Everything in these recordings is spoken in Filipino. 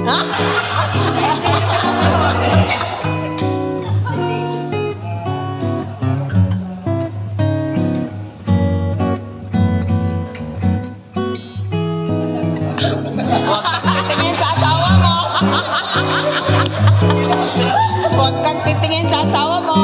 Huwag kang titingin sa asawa mo.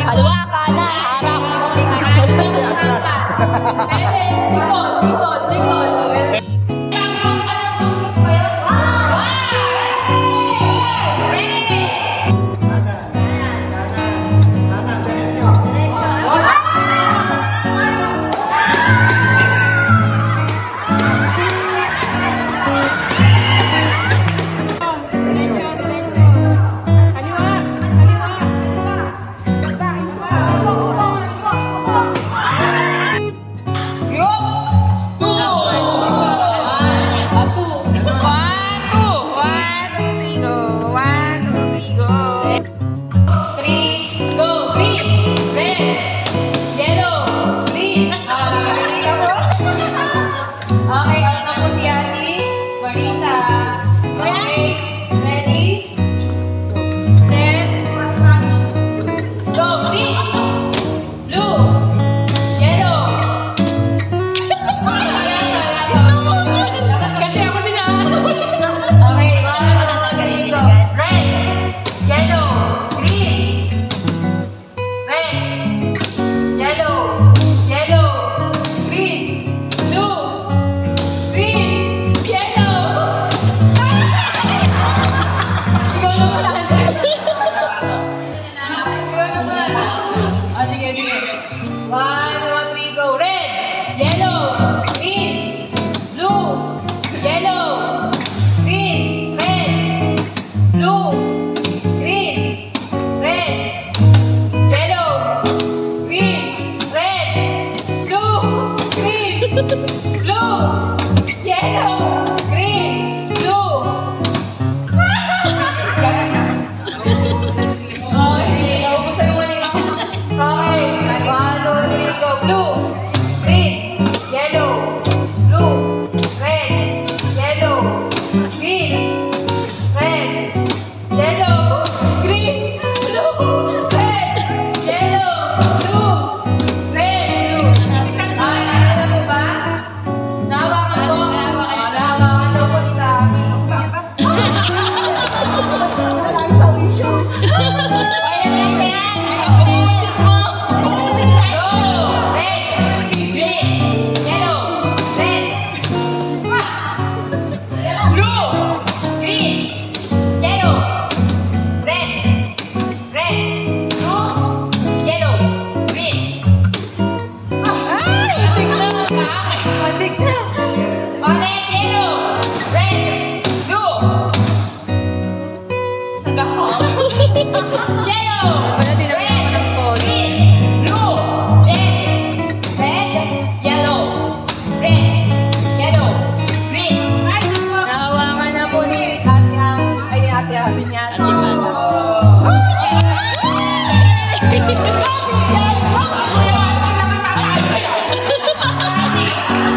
Kaliwa, kanan, harap. Nagahong. Yellow. Wala din ako ng phone. Green. Blue. Red. Red. Yellow. Red. Yellow. Green. Nahawakan na po ni Ate Habi niya. Ate Bata.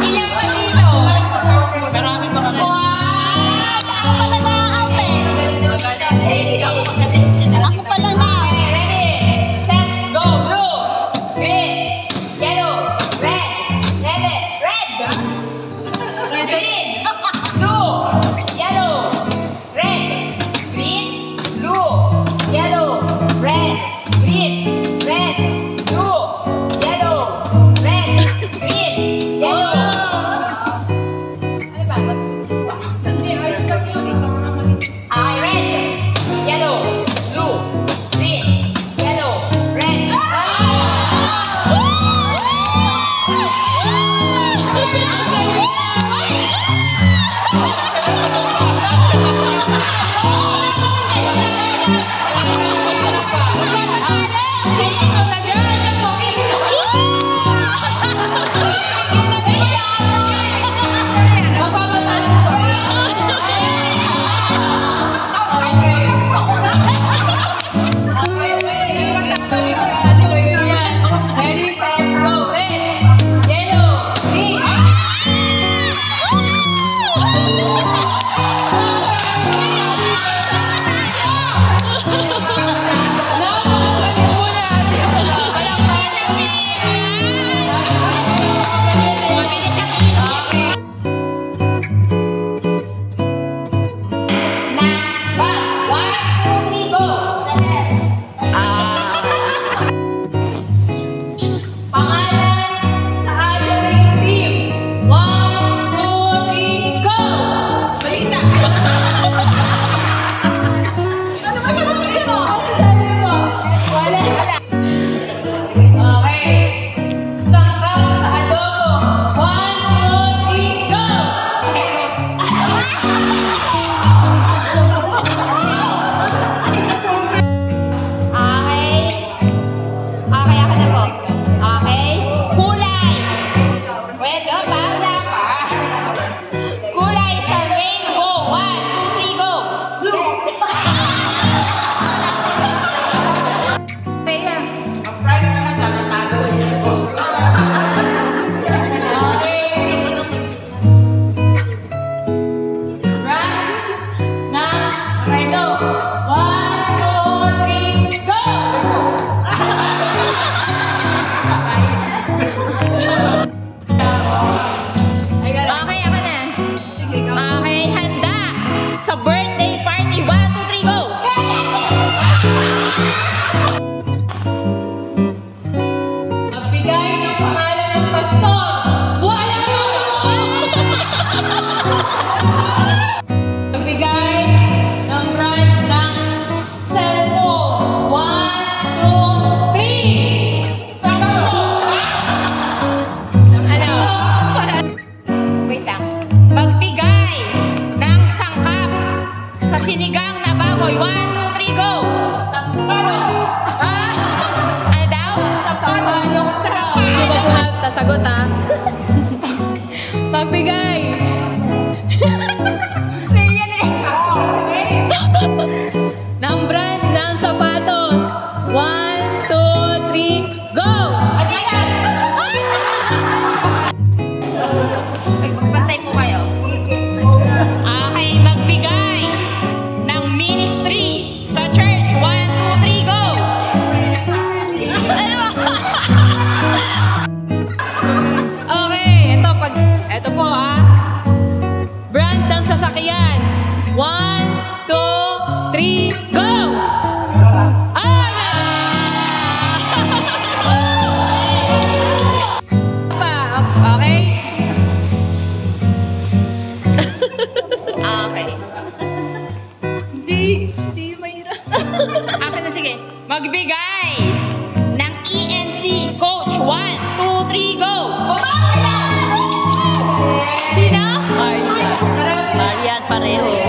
Ilan pa dito? Marami pa kami. Wow! Ako pala na-out eh. Ako pala na. Ready? Set. Go. Blue. Green. Yellow. Red. Ready. Red. Green. Blue. Yellow. Red. Green. Blue. Yellow. Red. Green. Red. Blue. Yellow. Red. Green. Yellow. Ano ba? Okay, red. Yellow. Blue. Green. Yellow. Red. Ready, set, go. Red, yellow, green. Pangalan sa Halloween team. 1, 2, 3, go! Balita. Ano ba sasabihin mo? Ano sasabihin mo? Wala. Okay. Sangkap sa adobo. 1, 2, 3, go! Okay. Okay, ako na po. Okay. Kulay. Wait, wala pa. Kulay sa rainbow. 1, 2, 3, go. Blue. Kaya. Ang price na lang sa natalo eh. Brand ng Rhino. 1, 2, 3, go! Okay, ako na. Okay, handa. Sa birthday party. 1, 2, 3, go. Magbigay ng pangalan ng pastor. Wala mo! Magbigay ng brand ng cellphone. 1, 2, 3. Ano? Wait lang. Magbigay ng sangkap sa sinigang na baboy. 1, 2, 3, go. Ano daw? Sampalok daw. Sagot ha. Magbigay. ng brand ng sapatos. 1, 2, 3, go! Adidas! Ay, magbantay po kayo. Okay, magbigay ng ministry sa church. 1, 2, 3, go! Okay, ito po ha. Brand ng sasakyan. 1, 2, 3, go! Okay? Okay. Hindi mahirap. Akin na, sige. Magbigay ng ENC coach. 1, 2, 3, go! Sino? Marian pareho.